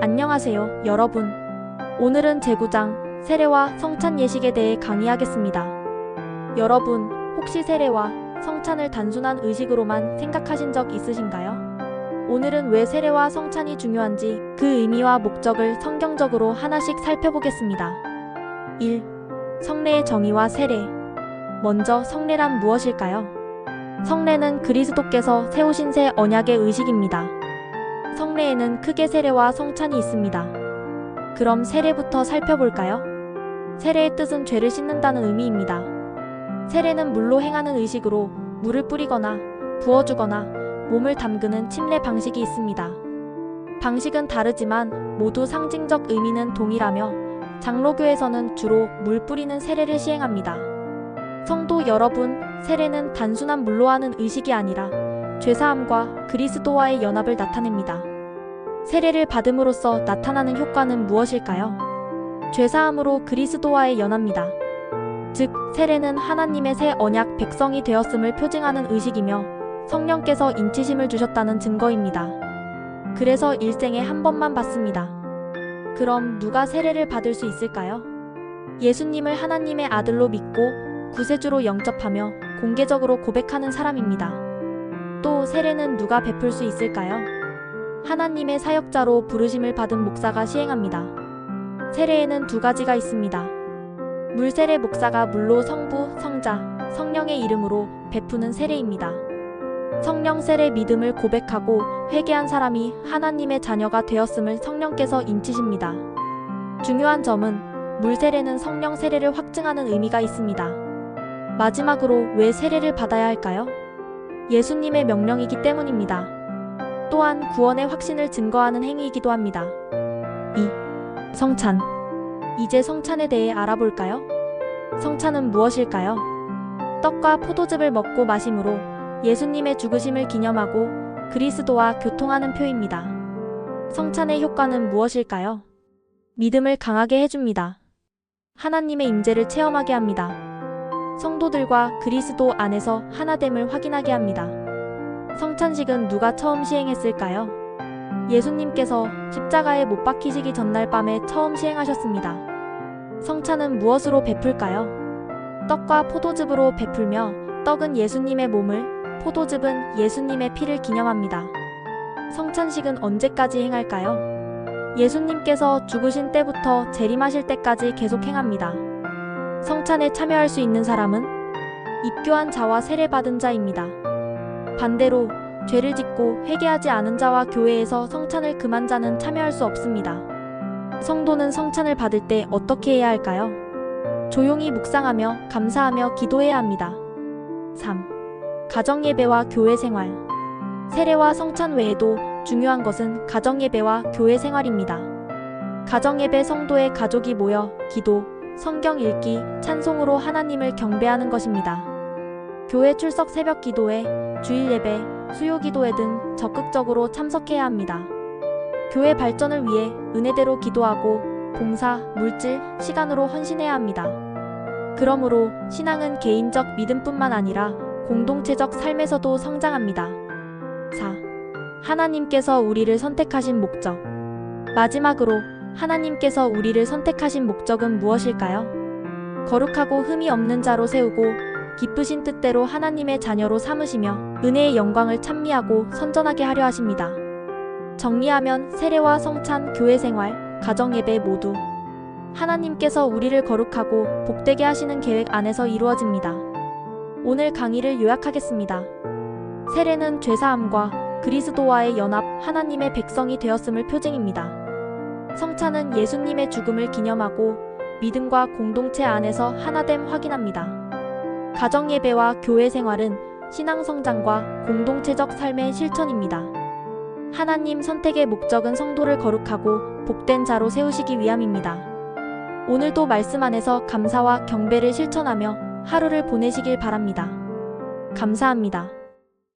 안녕하세요, 여러분. 오늘은 제구장, 세례와 성찬 예식에 대해 강의하겠습니다. 여러분, 혹시 세례와 성찬을 단순한 의식으로만 생각하신 적 있으신가요? 오늘은 왜 세례와 성찬이 중요한지 그 의미와 목적을 성경적으로 하나씩 살펴보겠습니다. 1. 성례의 정의와 세례. 먼저 성례란 무엇일까요? 성례는 그리스도께서 세우신 새 언약의 의식입니다. 성례에는 크게 세례와 성찬이 있습니다. 그럼 세례부터 살펴볼까요? 세례의 뜻은 죄를 씻는다는 의미입니다. 세례는 물로 행하는 의식으로 물을 뿌리거나 부어주거나 몸을 담그는 침례 방식이 있습니다. 방식은 다르지만 모두 상징적 의미는 동일하며 장로교에서는 주로 물 뿌리는 세례를 시행합니다. 성도 여러분, 세례는 단순한 물로 하는 의식이 아니라 죄사함과 그리스도와의 연합을 나타냅니다. 세례를 받음으로써 나타나는 효과는 무엇일까요? 죄사함으로 그리스도와의 연합입니다. 즉, 세례는 하나님의 새 언약 백성이 되었음을 표징하는 의식이며 성령께서 인치심을 주셨다는 증거입니다. 그래서 일생에 한 번만 받습니다. 그럼 누가 세례를 받을 수 있을까요? 예수님을 하나님의 아들로 믿고 구세주로 영접하며 공개적으로 고백하는 사람입니다. 또 세례는 누가 베풀 수 있을까요? 하나님의 사역자로 부르심을 받은 목사가 시행합니다. 세례에는 두 가지가 있습니다. 물세례 목사가 물로 성부, 성자, 성령의 이름으로 베푸는 세례입니다. 성령 세례 믿음을 고백하고 회개한 사람이 하나님의 자녀가 되었음을 성령께서 인치십니다. 중요한 점은 물세례는 성령 세례를 확증하는 의미가 있습니다. 마지막으로 왜 세례를 받아야 할까요? 예수님의 명령이기 때문입니다. 또한 구원의 확신을 증거하는 행위이기도 합니다. 2. 성찬. 이제 성찬에 대해 알아볼까요? 성찬은 무엇일까요? 떡과 포도즙을 먹고 마심으로 예수님의 죽으심을 기념하고 그리스도와 교통하는 표입니다. 성찬의 효과는 무엇일까요? 믿음을 강하게 해줍니다. 하나님의 임재를 체험하게 합니다. 성도들과 그리스도 안에서 하나됨을 확인하게 합니다. 성찬식은 누가 처음 시행했을까요? 예수님께서 십자가에 못 박히시기 전날 밤에 처음 시행하셨습니다. 성찬은 무엇으로 베풀까요? 떡과 포도즙으로 베풀며 떡은 예수님의 몸을, 포도즙은 예수님의 피를 기념합니다. 성찬식은 언제까지 행할까요? 예수님께서 죽으신 때부터 재림하실 때까지 계속 행합니다. 성찬에 참여할 수 있는 사람은 입교한 자와 세례받은 자입니다. 반대로 죄를 짓고 회개하지 않은 자와 교회에서 성찬을 금한 자는 참여할 수 없습니다. 성도는 성찬을 받을 때 어떻게 해야 할까요? 조용히 묵상하며 감사하며 기도해야 합니다. 3. 가정예배와 교회 생활. 세례와 성찬 외에도 중요한 것은 가정예배와 교회 생활입니다. 가정예배 성도의 가족이 모여 기도, 성경 읽기, 찬송으로 하나님을 경배하는 것입니다. 교회 출석 새벽 기도회, 주일 예배, 수요 기도회 등 적극적으로 참석해야 합니다. 교회 발전을 위해 은혜대로 기도하고 봉사, 물질, 시간으로 헌신해야 합니다. 그러므로 신앙은 개인적 믿음뿐만 아니라 공동체적 삶에서도 성장합니다. 4. 하나님께서 우리를 선택하신 목적. 마지막으로 하나님께서 우리를 선택하신 목적은 무엇일까요? 거룩하고 흠이 없는 자로 세우고 기쁘신 뜻대로 하나님의 자녀로 삼으시며 은혜의 영광을 찬미하고 선전하게 하려 하십니다. 정리하면 세례와 성찬, 교회 생활, 가정예배 모두 하나님께서 우리를 거룩하고 복되게 하시는 계획 안에서 이루어집니다. 오늘 강의를 요약하겠습니다. 세례는 죄사함과 그리스도와의 연합, 하나님의 백성이 되었음을 표징입니다. 성찬은 예수님의 죽음을 기념하고 믿음과 공동체 안에서 하나됨 확인합니다. 가정예배와 교회 생활은 신앙 성장과 공동체적 삶의 실천입니다. 하나님 선택의 목적은 성도를 거룩하고 복된 자로 세우시기 위함입니다. 오늘도 말씀 안에서 감사와 경배를 실천하며 하루를 보내시길 바랍니다. 감사합니다.